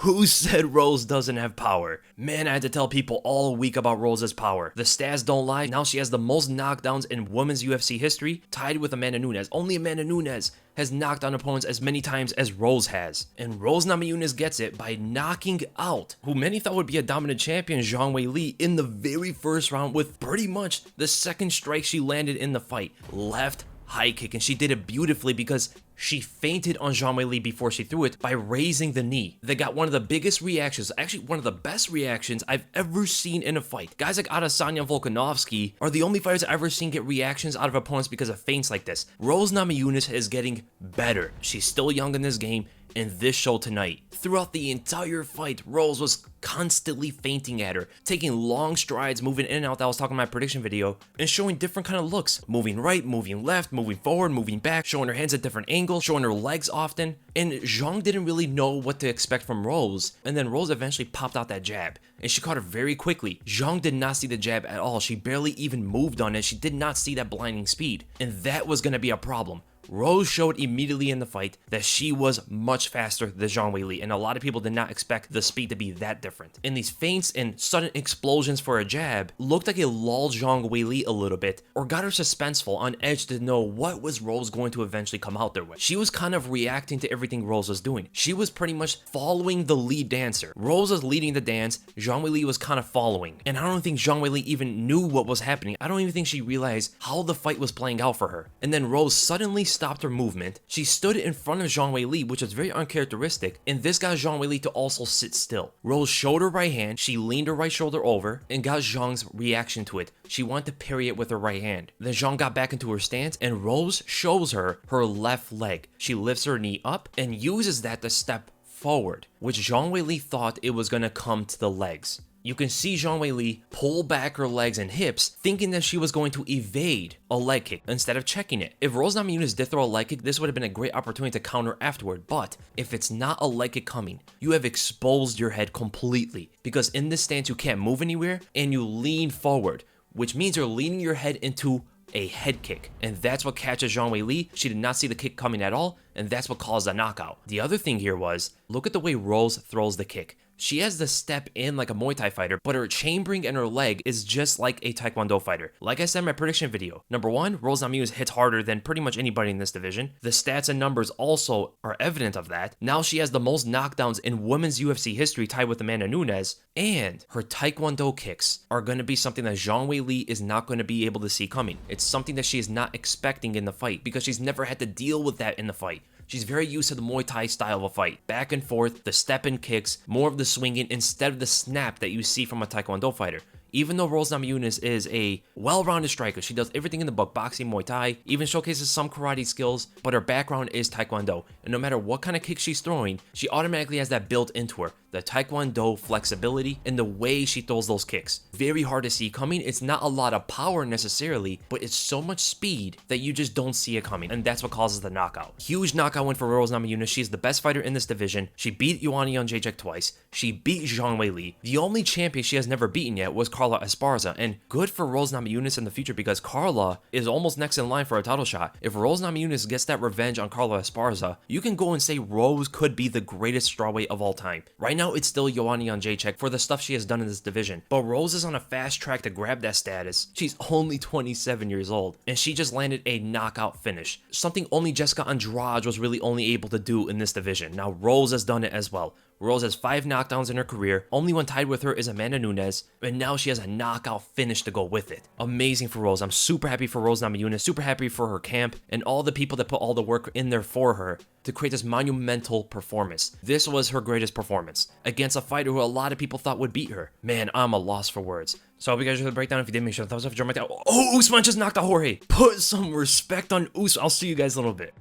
Who said Rose doesn't have power? Man, I had to tell people all week about Rose's power. The stats don't lie. Now she has the most knockdowns in women's UFC history, tied with Amanda Nunes. Only Amanda Nunes has knocked down opponents as many times as Rose has. And Rose Namajunas gets it by knocking out who many thought would be a dominant champion, Zhang Weili, in the very first round with pretty much the second strike she landed in the fight. Left high kick, and she did it beautifully because she feinted on Zhang Weili before she threw it by raising the knee. They got one of the biggest reactions, actually one of the best reactions I've ever seen in a fight. Guys like Adesanya and Volkanovski are the only fighters I've ever seen get reactions out of opponents because of feints like this. Rose Namajunas is getting better. She's still young in this game, and this show tonight. Throughout the entire fight, Rose was constantly feinting at her, taking long strides, moving in and out that I was talking in my prediction video, and showing different kind of looks. Moving right, moving left, moving forward, moving back, showing her hands at different angles, showing her legs often. And Zhang didn't really know what to expect from Rose, and then Rose eventually popped out that jab, and she caught her very quickly. Zhang did not see the jab at all. She barely even moved on it. She did not see that blinding speed, and that was going to be a problem. Rose showed immediately in the fight that she was much faster than Zhang Weili, and a lot of people did not expect the speed to be that different. And these feints and sudden explosions for a jab looked like it lulled Zhang Weili a little bit, or got her suspenseful, on edge to know what was Rose going to eventually come out there with. She was kind of reacting to everything Rose was doing. She was pretty much following the lead dancer. Rose was leading the dance, Zhang Weili was kind of following. And I don't think Zhang Weili even knew what was happening. I don't even think she realized how the fight was playing out for her. And then Rose suddenly stopped her movement. She stood in front of Zhang Weili, which was very uncharacteristic, and this got Zhang Weili to also sit still. Rose showed her right hand, she leaned her right shoulder over, and got Zhang's reaction to it. She wanted to parry it with her right hand. Then Zhang got back into her stance, and Rose shows her her left leg. She lifts her knee up and uses that to step forward, which Zhang Weili thought it was going to come to the legs. You can see Zhang Weili pull back her legs and hips, thinking that she was going to evade a leg kick instead of checking it. If Rose Namajunas did throw a leg kick, this would have been a great opportunity to counter afterward. But if it's not a leg kick coming, you have exposed your head completely, because in this stance you can't move anywhere and you lean forward, which means you're leaning your head into a head kick, and that's what catches Zhang Weili. She did not see the kick coming at all, and that's what caused the knockout. The other thing here was, look at the way Rose throws the kick. She has the step in like a Muay Thai fighter, but her chambering and her leg is just like a Taekwondo fighter. Like I said in my prediction video, number one, Rose Namajunas hits harder than pretty much anybody in this division. The stats and numbers also are evident of that. Now she has the most knockdowns in women's UFC history, tied with Amanda Nunes, and her Taekwondo kicks are going to be something that Zhang Weili is not going to be able to see coming. It's something that she is not expecting in the fight, because she's never had to deal with that in the fight. She's very used to the Muay Thai style of a fight. Back and forth, the step and kicks, more of the swinging instead of the snap that you see from a Taekwondo fighter. Even though Rose Namajunas is a well-rounded striker, she does everything in the book: boxing, Muay Thai, even showcases some karate skills, but her background is Taekwondo. And no matter what kind of kick she's throwing, she automatically has that built into her. The Taekwondo flexibility and the way she throws those kicks. Very hard to see coming. It's not a lot of power necessarily, but it's so much speed that you just don't see it coming. And that's what causes the knockout. Huge knockout win for Rose Namajunas. She's the best fighter in this division. She beat Joanna Jędrzejczyk twice. She beat Zhang Weili. The only champion she has never beaten yet was Carla Esparza. And good for Rose Namajunas in the future, because Carla is almost next in line for a title shot. If Rose Namajunas gets that revenge on Carla Esparza, you can go and say Rose could be the greatest strawweight of all time. Right now, it's still Joanna Jędrzejczyk for the stuff she has done in this division, but Rose is on a fast track to grab that status. She's only 27 years old, and she just landed a knockout finish, something only Jessica Andrade was really only able to do in this division. Now Rose has done it as well. Rose has 5 knockdowns in her career. Only one tied with her is Amanda Nunes, and now she has a knockout finish to go with it. Amazing for Rose. I'm super happy for Rose Namajunas, super happy for her camp, and all the people that put all the work in there for her to create this monumental performance. This was her greatest performance against a fighter who a lot of people thought would beat her. Man, I'm a loss for words. So I hope you guys enjoyed the breakdown. If you did, make sure to thumbs up, join my channel. Oh, Usman just knocked out Jorge. Put some respect on Usman. I'll see you guys in a little bit.